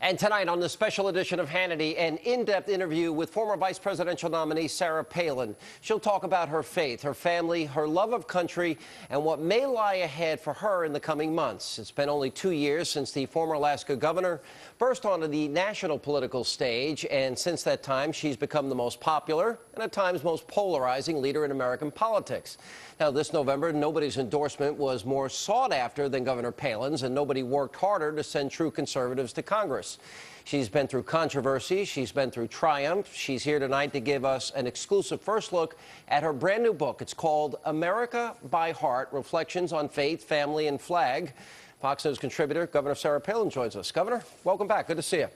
And tonight on the special edition of Hannity, an in-depth interview with former vice presidential nominee Sarah Palin. She'll talk about her faith, her family, her love of country, and what may lie ahead for her in the coming months. It's been only 2 years since the former Alaska governor burst onto the national political stage, and since that time, she's become the most popular and at times most polarizing leader in American politics. Now, this November, nobody's endorsement was more sought after than Governor Palin's, and nobody worked harder to send true conservatives to Congress. She's been through controversy. She's been through triumph. She's here tonight to give us an exclusive first look at her brand new book. It's called America by Heart, Reflections on Faith, Family, and Flag. Fox News contributor Governor Sarah Palin joins us. Governor, welcome back. Good to see you.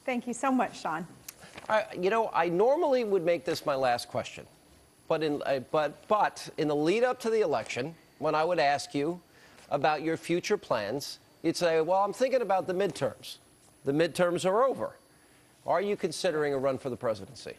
Thank you so much, Sean. I normally would make this my last question. But in the lead up to the election, when I would ask you about your future plans, you'd say, well, I'm thinking about the midterms. The midterms are over. Are you considering a run for the presidency?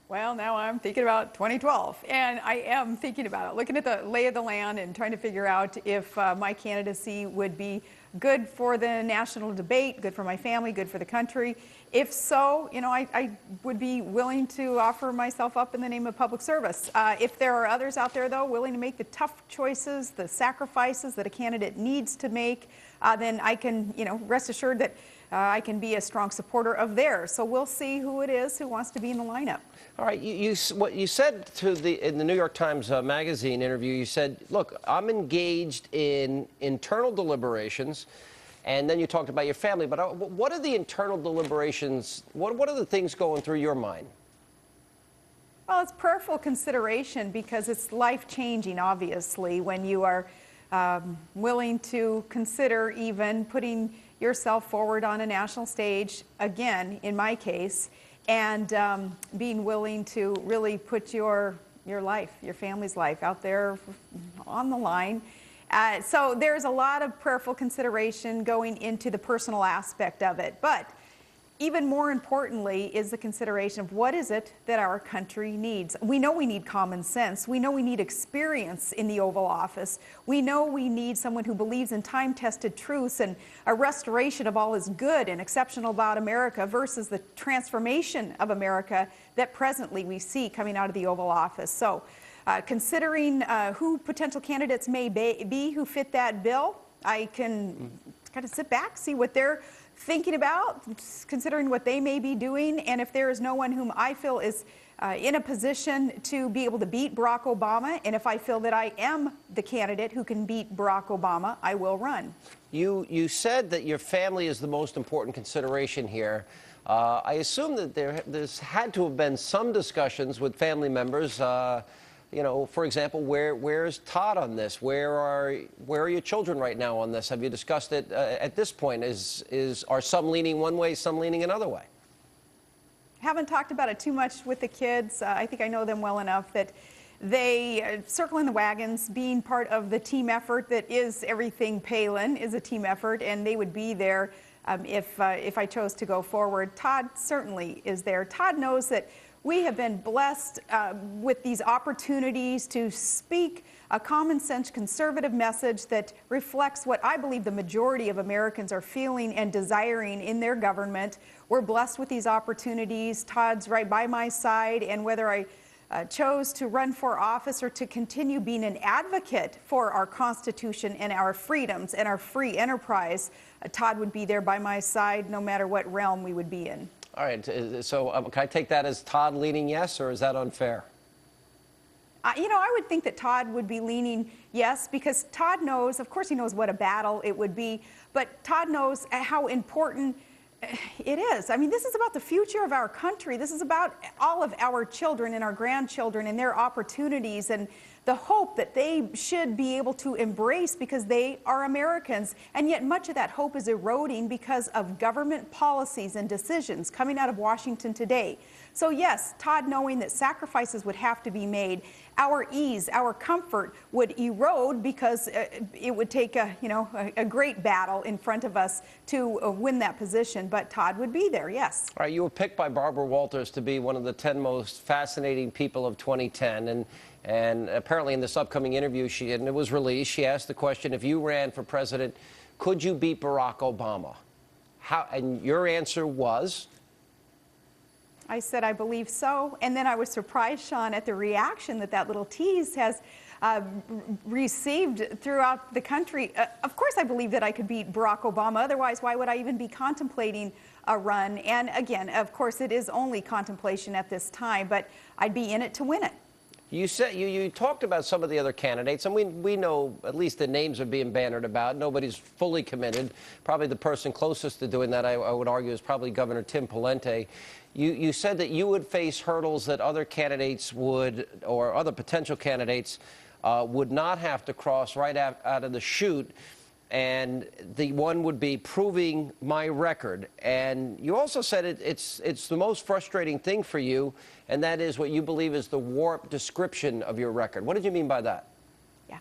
Well, now I'm thinking about 2012, and I am thinking about it, looking at the lay of the land and trying to figure out if my candidacy would be good for the national debate, good for my family, good for the country. If so, I would be willing to offer myself up in the name of public service. If there are others out there, though, willing to make the tough choices, the sacrifices that a candidate needs to make, then I can, rest assured that I can be a strong supporter of theirs. So we'll see who it is who wants to be in the lineup. All right. What you said in the New York Times magazine interview, you said, look, I'm engaged in internal deliberations, and then you talked about your family. But what are the internal deliberations? What are the things going through your mind? Well, it's prayerful consideration because it's life-changing, obviously, when you are willing to consider even putting yourself forward on a national stage, again, in my case, and being willing to really put your life, your family's life out there on the line. So there's a lot of prayerful consideration going into the personal aspect of it. But even more importantly is the consideration of what is it that our country needs. We know we need common sense. We know we need experience in the Oval Office. We know we need someone who believes in time-tested truths and a restoration of all is good and exceptional about America versus the transformation of America that presently we see coming out of the Oval Office. So considering who potential candidates may be who fit that bill, I can kind of sit back, see what they're thinking about, considering what they may be doing, and if there is no one whom I feel is in a position to be able to beat Barack Obama, and if I feel that I am the candidate who can beat Barack Obama, I will run. You said that your family is the most important consideration here. I assume that there's had to have been some discussions with family members. For example, where's Todd on this? Where are your children right now on this? Have you discussed it at this point? Are some leaning one way, some leaning another way? Haven't talked about it too much with the kids. I think I know them well enough that they circling the wagons, being part of the team effort that is everything Palin is a team effort, and they would be there if I chose to go forward. Todd certainly is there. Todd knows that we have been blessed with these opportunities to speak a common sense conservative message that reflects what I believe the majority of Americans are feeling and desiring in their government. We're blessed with these opportunities. Todd's right by my side, and whether I chose to run for office or to continue being an advocate for our Constitution and our freedoms and our free enterprise, Todd would be there by my side no matter what realm we would be in. All right, so can I take that as Todd leaning yes, or is that unfair? I would think that Todd would be leaning yes, because Todd knows, of course he knows what a battle it would be, but Todd knows how important it is. I mean, this is about the future of our country. This is about all of our children and our grandchildren and their opportunities and the hope that they should be able to embrace because they are Americans. And yet much of that hope is eroding because of government policies and decisions coming out of Washington today. So yes, Todd knowing that sacrifices would have to be made, our ease, our comfort would erode because it would take a great battle in front of us to win that position. But Todd would be there, yes. All right, you were picked by Barbara Walters to be one of the 10 most fascinating people of 2010. And apparently in this upcoming interview, and it was released, she asked the question, if you ran for president, could you beat Barack Obama? And your answer was? I said, I believe so. And then I was surprised, Sean, at the reaction that little tease has received throughout the country. Of course, I believe that I could beat Barack Obama. Otherwise, why would I even be contemplating a run? And again, of course, it is only contemplation at this time, but I'd be in it to win it. You said you talked about some of the other candidates, and we know at least the names are being bannered about. Nobody's fully committed. Probably the person closest to doing that, I would argue, is probably Governor Tim Palin. You said that you would face hurdles that other candidates would, or other potential candidates would not have to cross right out of the chute. And the one would be proving my record. And you also said it's the most frustrating thing for you, and that is what you believe is the warped description of your record. What did you mean by that? Yeah,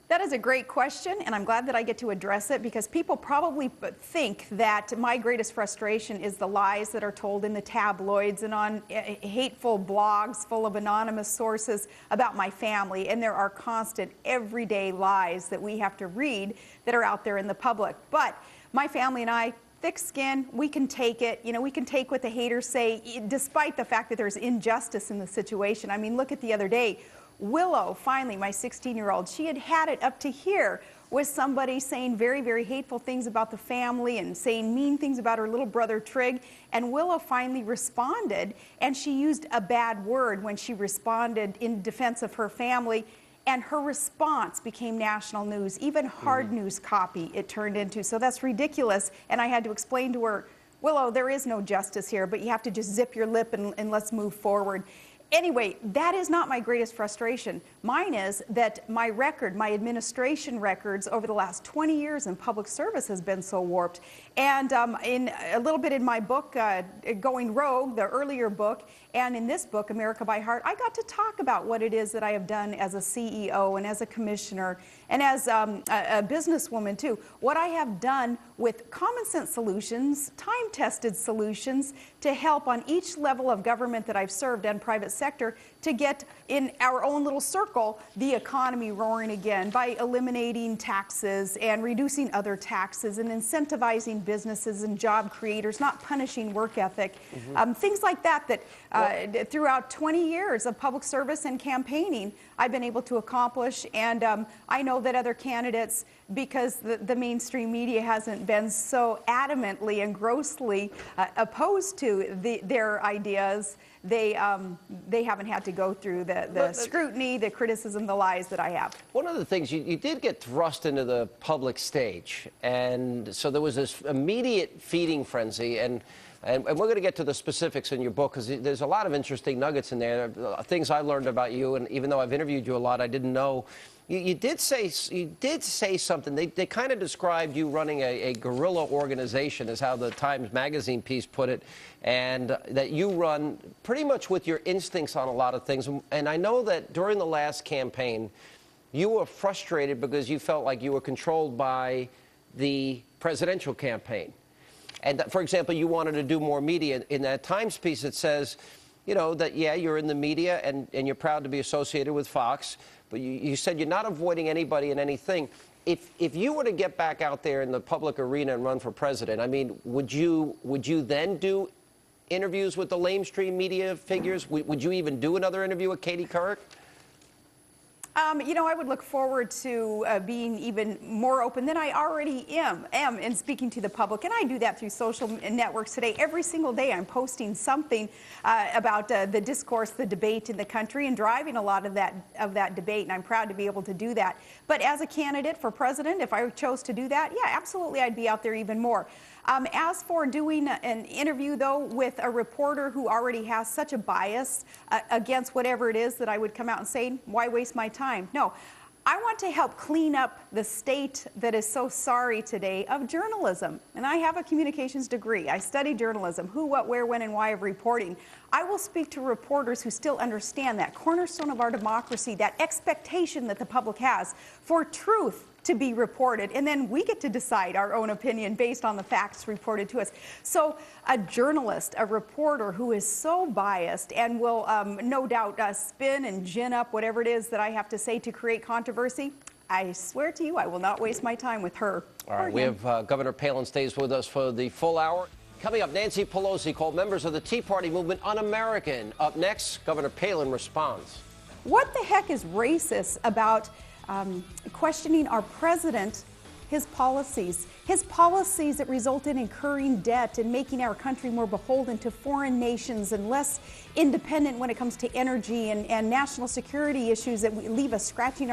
that is a great question, and I'm glad that I get to address it, because people probably think that my greatest frustration is the lies that are told in the tabloids and on hateful blogs full of anonymous sources about my family. And there are constant, everyday lies that we have to read that are out there in the public. But my family and I, thick skin, we can take it. You know, we can take what the haters say, despite the fact that there's injustice in the situation. I mean, look at the other day. Willow, finally, my 16-year-old, she had it up to here with somebody saying very, very hateful things about the family and saying mean things about her little brother Trig. And Willow finally responded, and she used a bad word when she responded in defense of her family. And her response became national news, even hard news copy it turned into. So that's ridiculous. And I had to explain to her, Willow, there is no justice here, but you have to just zip your lip and let's move forward. Anyway, that is not my greatest frustration. Mine is that my record, my administration records over the last 20 years in public service has been so warped. And in a little bit in my book, Going Rogue, the earlier book, and in this book, America by Heart, I got to talk about what it is that I have done as a CEO and as a commissioner and as a businesswoman too. What I have done with common sense solutions, time-tested solutions to help on each level of government that I've served and private sector to get in our own little circle the economy roaring again by eliminating taxes and reducing other taxes and incentivizing businesses and job creators, not punishing work ethic. Things like that throughout 20 years of public service and campaigning I've been able to accomplish. And I know that other candidates, because the mainstream media hasn't been so adamantly and grossly opposed to their ideas, they haven't had to go through the scrutiny, the criticism, the lies that I have. One of the things, you did get thrust into the public stage, and so there was this immediate feeding frenzy, and we're going to get to the specifics in your book, because there's a lot of interesting nuggets in there, things I learned about you, and even though I've interviewed you a lot, I didn't know. You did say something. They kind of described you running a guerrilla organization, is how the Times Magazine piece put it, and that you run pretty much with your instincts on a lot of things. And I know that during the last campaign, you were frustrated because you felt like you were controlled by the presidential campaign. And for example, you wanted to do more media. In that Times piece, it says, you know, that, yeah, you're in the media and you're proud to be associated with Fox, but you said you're not avoiding anybody and anything. If you were to get back out there in the public arena and run for president, I mean, would you then do interviews with the lamestream media figures? Would you even do another interview with Katie Couric? You know, I would look forward to being even more open than I already am in speaking to the public. And I do that through social networks today. Every single day I'm posting something about the discourse, the debate in the country, and driving a lot of that debate. And I'm proud to be able to do that. But as a candidate for president, if I chose to do that, yeah, absolutely, I'd be out there even more. As for doing an interview, though, with a reporter who already has such a bias against whatever it is that I would come out and say, why waste my time? No, I want to help clean up the state that is so sorry today of journalism. And I have a communications degree. I studied journalism, who, what, where, when, and why of reporting. I will speak to reporters who still understand that cornerstone of our democracy, that expectation that the public has for truth to be reported, and then we get to decide our own opinion based on the facts reported to us. So a journalist, a reporter who is so biased and will no doubt spin and gin up whatever it is that I have to say to create controversy, I swear to you, I will not waste my time with her. All right, we have Governor Palin stays with us for the full hour. Coming up, Nancy Pelosi called members of the Tea Party movement un-American. Up next, Governor Palin responds. What the heck is racist about questioning our president, his policies that result in incurring debt and making our country more beholden to foreign nations and less independent when it comes to energy and national security issues that leave us scratching our